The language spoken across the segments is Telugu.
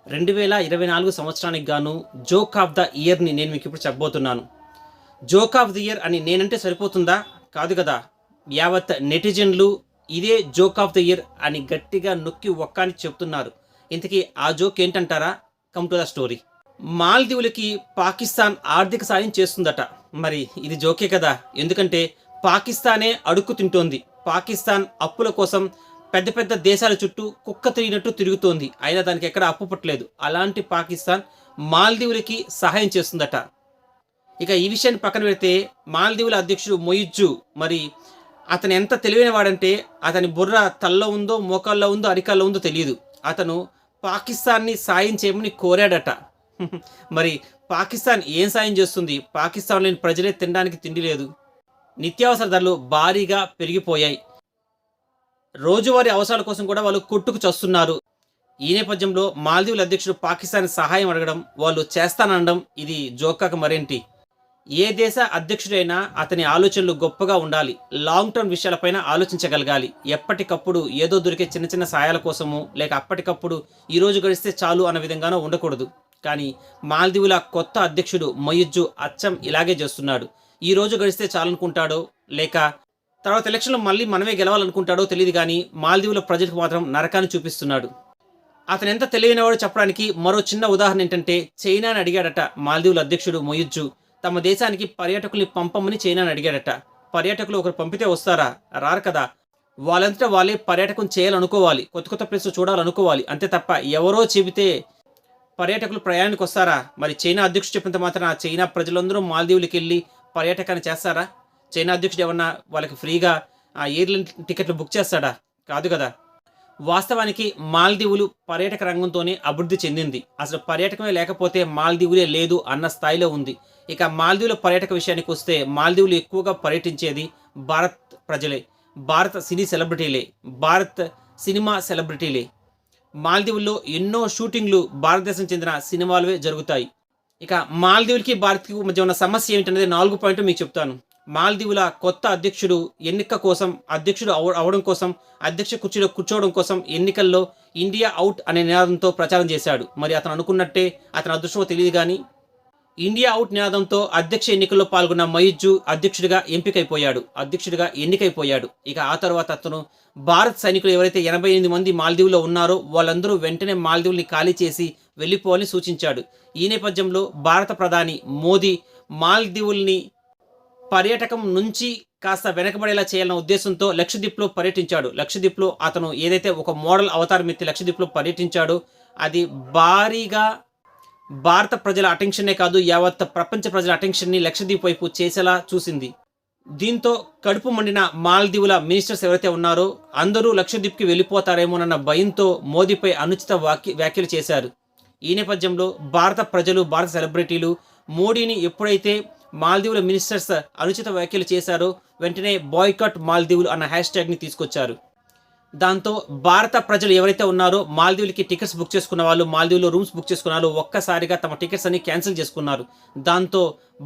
2024 సంవత్సరానికి గాను జోక్ ఆఫ్ ద ఇయర్‌ని నేను మీకిప్పుడు చెప్పబోతున్నాను. జోక్ ఆఫ్ ది ఇయర్ అని నేనంటే సరిపోతుందా? కాదు కదా! యావత్ నెటిజన్లు ఇదే జోక్ ఆఫ్ ది ఇయర్ అని గట్టిగా నొక్కి ఒక్కాని చెప్తున్నారు. ఇంతకీ ఆ జోక్ ఏంటంటారా? Come to the story. మాల్దీవులకి పాకిస్తాన్ ఆర్థిక సాయం చేస్తుందట. మరి ఇది జోకే కదా! ఎందుకంటే పాకిస్తానే అడుక్కు తింటోంది. పాకిస్తాన్ అప్పుల కోసం పెద్ద పెద్ద దేశాల చుట్టూ కుక్క తిరిగినట్టు తిరుగుతోంది. అయినా దానికి ఎక్కడ అప్పు పుట్టలేదు. అలాంటి పాకిస్తాన్ మాల్దీవులకి సహాయం చేస్తుందట. ఇక ఈ విషయాన్ని పక్కన పెడితే మాల్దీవుల అధ్యక్షుడు మొయిజ్జు మరి అతను ఎంత తెలివైన వాడంటే అతని బుర్ర తల్లో ఉందో, మోకాల్లో ఉందో, అరికాల్లో ఉందో తెలియదు. అతను పాకిస్తాన్‌ని సాయం చేయమని కోరాడట. మరి పాకిస్తాన్ ఏం సాయం చేస్తుంది? పాకిస్తాన్‌లోని ప్రజలే తినడానికి తిండి లేదు. నిత్యావసర ధరలు భారీగా పెరిగిపోయాయి. రోజువారీ అవసరాల కోసం కూడా వాళ్ళు కొట్టుకు చస్తున్నారు. ఈ నేపథ్యంలో మాల్దీవుల అధ్యక్షుడు పాకిస్తాన్ సహాయం అడగడం, వాళ్ళు చేస్తాననడం ఇది జోక్ మరేంటి? ఏ దేశ అధ్యక్షుడైనా అతని ఆలోచనలు గొప్పగా ఉండాలి. లాంగ్ టర్మ్ విషయాలపైన ఆలోచించగలగాలి. ఎప్పటికప్పుడు ఏదో దొరికే చిన్న చిన్న సాయాల కోసము లేక అప్పటికప్పుడు ఈరోజు గడిస్తే చాలు అన్న విధంగానో ఉండకూడదు. కానీ మాల్దీవుల కొత్త అధ్యక్షుడు మొయిజ్జు అచ్చం ఇలాగే చేస్తున్నాడు. ఈ రోజు గడిస్తే చాలనుకుంటాడో లేక తర్వాత ఎలక్షన్లో మళ్ళీ మనమే గెలవాలనుకుంటాడో తెలియదు కానీ మాల్దీవుల ప్రజలకు మాత్రం నరకాన్ని చూపిస్తున్నాడు. అతను ఎంత తెలియనివాడో చెప్పడానికి మరో చిన్న ఉదాహరణ ఏంటంటే చైనాని అడిగాడట మాల్దీవుల అధ్యక్షుడు మొయిజ్జు. తమ దేశానికి పర్యాటకుల్ని పంపమని చైనాని అడిగాడట. పర్యాటకులు ఒకరు పంపితే వస్తారా? రారు కదా! వాళ్ళంతటా వాళ్ళే పర్యాటకం చేయాలనుకోవాలి. కొత్త కొత్త ప్లేస్ చూడాలనుకోవాలి. అంతే తప్ప ఎవరో చెబితే పర్యాటకులు ప్రయాణానికి వస్తారా? మరి చైనా అధ్యక్షుడు చెప్పినంత మాత్రాన చైనా ప్రజలందరూ మాల్దీవులకి వెళ్ళి పర్యాటకాన్ని చేస్తారా? చైనా అధ్యక్షుడు ఏమన్నా వాళ్ళకి ఫ్రీగా ఆ ఎయిర్లైన్ టికెట్లు బుక్ చేస్తాడా? కాదు కదా! వాస్తవానికి మాల్దీవులు పర్యాటక రంగంతోనే అభివృద్ధి చెందింది. అసలు పర్యాటకమే లేకపోతే మాల్దీవులే లేదు అన్న స్థాయిలో ఉంది. ఇక మాల్దీవుల పర్యాటక విషయానికి వస్తే మాల్దీవులు ఎక్కువగా పర్యటించేది భారత్ ప్రజలే, భారత సినీ సెలబ్రిటీలే, భారత్ సినిమా సెలబ్రిటీలే. మాల్దీవుల్లో ఎన్నో షూటింగ్లు భారతదేశం చెందిన సినిమాలవే జరుగుతాయి. ఇక మాల్దీవులకి భారత్కి మధ్య ఉన్న సమస్య ఏమిటనేది 4 పాయింట్లు మీకు చెప్తాను. మాల్దీవుల కొత్త అధ్యక్షుడు ఎన్నిక కోసం అధ్యక్షుడు అవడం కోసం అధ్యక్ష కుర్చీలో కూర్చోవడం కోసం ఎన్నికల్లో ఇండియా అవుట్ అనే నినాదంతో ప్రచారం చేశాడు. మరి అతను అనుకున్నట్టే అతని అదృష్టమో తెలియదు కానీ ఇండియా అవుట్ నినాదంతో అధ్యక్ష ఎన్నికల్లో పాల్గొన్న మొయిజ్జు అధ్యక్షుడిగా ఎన్నికైపోయాడు. ఇక ఆ తర్వాత అతను భారత్ సైనికులు ఎవరైతే 88 మంది మాల్దీవులో ఉన్నారో వాళ్ళందరూ వెంటనే మాల్దీవుల్ని ఖాళీ చేసి వెళ్ళిపోవాలని సూచించాడు. ఈ నేపథ్యంలో భారత ప్రధాని మోదీ మాల్దీవుల్ని పర్యాటకం నుంచి కాస్త వెనకబడేలా చేయాలన్న ఉద్దేశంతో లక్షద్వీప్లో పర్యటించాడు. లక్షద్వీప్లో అతను ఏదైతే ఒక మోడల్ అవతారం ఎత్తి లక్షద్వీప్లో పర్యటించాడో అది భారీగా భారత ప్రజల అటెన్షనే కాదు యావత్ ప్రపంచ ప్రజల అటెన్షన్ని లక్షద్వీప్ వైపు చేసేలా చూసింది. దీంతో కడుపు మండిన మాల్దీవుల మినిస్టర్స్ ఎవరైతే ఉన్నారో అందరూ లక్షద్వీప్కి వెళ్ళిపోతారేమోనన్న భయంతో మోదీపై అనుచిత వ్యాఖ్యలు చేశారు. ఈ నేపథ్యంలో భారత ప్రజలు, భారత సెలబ్రిటీలు మోడీని ఎప్పుడైతే మాల్దీవుల మినిస్టర్స్ అనుచిత వ్యాఖ్యలు చేశారో వెంటనే బాయ్కాట్ మాల్దీవులు అన్న హ్యాష్ట్యాగ్ని తీసుకొచ్చారు. దాంతో భారత ప్రజలు ఎవరైతే ఉన్నారో మాల్దీవులకి టికెట్స్ బుక్ చేసుకున్న వాళ్ళు, మాల్దీవులో రూమ్స్ బుక్ చేసుకున్న వాళ్ళు ఒక్కసారిగా తమ టికెట్స్ అన్ని క్యాన్సిల్ చేసుకున్నారు. దాంతో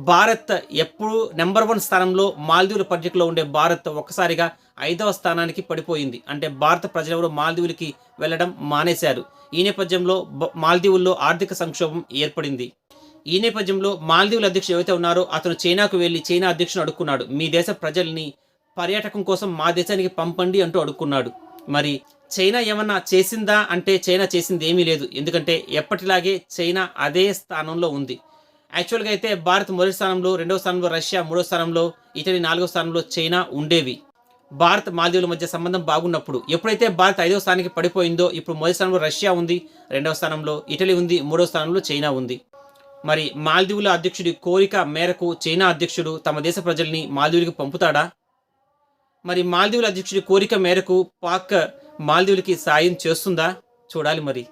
భారత్ ఎప్పుడు నెంబర్ 1 స్థానంలో మాల్దీవుల పర్యటకులో ఉండే భారత్ ఒక్కసారిగా 5వ స్థానానికి పడిపోయింది. అంటే భారత ప్రజలెవరూ మాల్దీవులకి వెళ్ళడం మానేశారు. ఈ నేపథ్యంలో మాల్దీవుల్లో ఆర్థిక సంక్షోభం ఏర్పడింది. ఈ నేపథ్యంలో మాల్దీవుల అధ్యక్షుడు ఏవైతే ఉన్నారో అతను చైనాకు వెళ్ళి చైనా అధ్యక్షుడు అడుక్కున్నాడు. మీ దేశ ప్రజల్ని పర్యాటకం కోసం మా దేశానికి పంపండి అంటూ అడుక్కున్నాడు. మరి చైనా ఏమన్నా చేసిందా అంటే చైనా చేసింది ఏమీ లేదు. ఎందుకంటే ఎప్పటిలాగే చైనా అదే స్థానంలో ఉంది. యాక్చువల్గా అయితే భారత్ మొదటి స్థానంలో, 2వ స్థానంలో రష్యా, 3వ స్థానంలో ఇటలీ, 4వ స్థానంలో చైనా ఉండేవి. భారత్ మాల్దీవుల మధ్య సంబంధం బాగున్నప్పుడు. ఎప్పుడైతే భారత్ 5వ స్థానానికి పడిపోయిందో ఇప్పుడు మొదటి స్థానంలో రష్యా ఉంది, 2వ స్థానంలో ఇటలీ ఉంది, 3వ స్థానంలో చైనా ఉంది. మరి మాల్దీవుల అధ్యక్షుడి కోరిక మేరకు చైనా అధ్యక్షుడు తమ దేశ ప్రజల్ని మాల్దీవులకి పంపుతాడా? మరి మాల్దీవుల అధ్యక్షుడి కోరిక మేరకు పాక్ మాల్దీవులకి సాయం చేస్తుందా? చూడాలి మరి.